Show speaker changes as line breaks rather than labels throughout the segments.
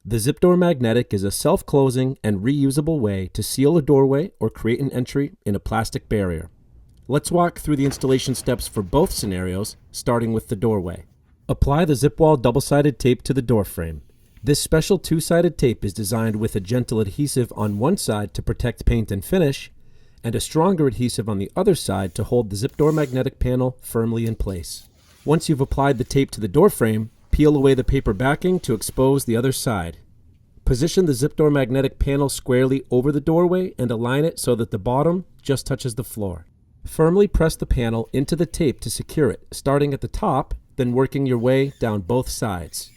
The ZipDoor Magnetic is a self-closing and reusable way to seal a doorway or create an entry in a plastic barrier. Let's walk through the installation steps for both scenarios, starting with the doorway. Apply the ZipWall double-sided tape to the door frame. This special two-sided tape is designed with a gentle adhesive on one side to protect paint and finish, and a stronger adhesive on the other side to hold the ZipDoor Magnetic panel firmly in place. Once you've applied the tape to the door frame, peel away the paper backing to expose the other side. Position the ZipDoor Magnetic panel squarely over the doorway and align it so that the bottom just touches the floor. Firmly press the panel into the tape to secure it, starting at the top, then working your way down both sides.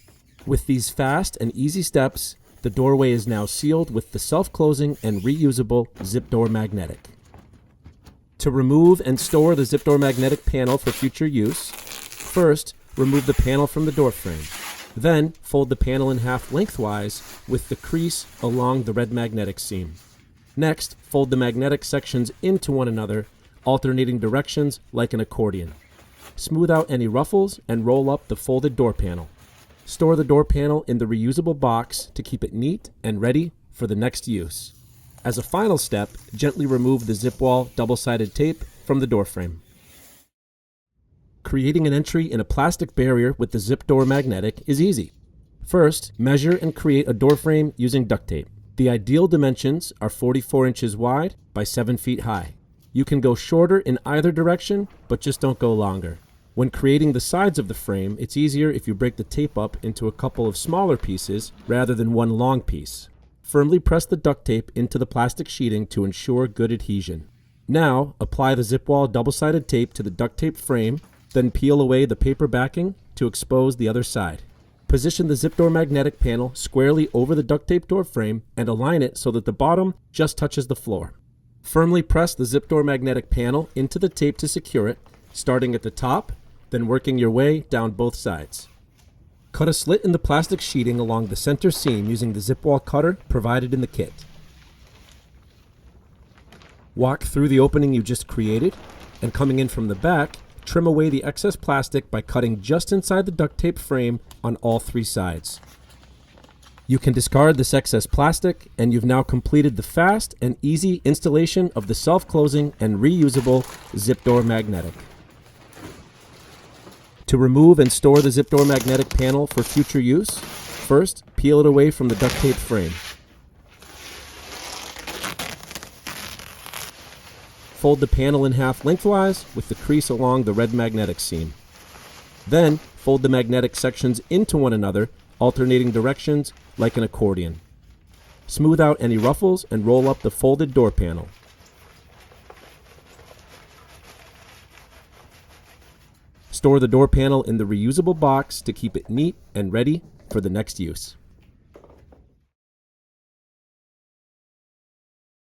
With these fast and easy steps, the doorway is now sealed with the self-closing and reusable ZipDoor Magnetic. To remove and store the ZipDoor Magnetic panel for future use, first, remove the panel from the door frame. Then, fold the panel in half lengthwise with the crease along the red magnetic seam. Next, fold the magnetic sections into one another, alternating directions like an accordion. Smooth out any ruffles and roll up the folded door panel. Store the door panel in the reusable box to keep it neat and ready for the next use. As a final step, gently remove the ZipWall double-sided tape from the door frame. Creating an entry in a plastic barrier with the ZipDoor Magnetic is easy. First, measure and create a door frame using duct tape. The ideal dimensions are 44 inches wide by 7 feet high. You can go shorter in either direction, but just don't go longer. When creating the sides of the frame, it's easier if you break the tape up into a couple of smaller pieces rather than one long piece. Firmly press the duct tape into the plastic sheeting to ensure good adhesion. Now, apply the ZipWall double-sided tape to the duct tape frame, then peel away the paper backing to expose the other side. Position the ZipDoor Magnetic panel squarely over the duct tape door frame and align it so that the bottom just touches the floor. Firmly press the ZipDoor Magnetic panel into the tape to secure it, starting at the top, then working your way down both sides. Cut a slit in the plastic sheeting along the center seam using the ZipWall cutter provided in the kit. Walk through the opening you just created, and coming in from the back, trim away the excess plastic by cutting just inside the duct tape frame on all 3 sides. You can discard this excess plastic, and you've now completed the fast and easy installation of the self-closing and reusable ZipDoor Magnetic. To remove and store the ZipDoor Magnetic panel for future use, first, peel it away from the duct tape frame. Fold the panel in half lengthwise with the crease along the red magnetic seam. Then, fold the magnetic sections into one another, alternating directions like an accordion. Smooth out any ruffles and roll up the folded door panel. Store the door panel in the reusable box to keep it neat and ready for the next use.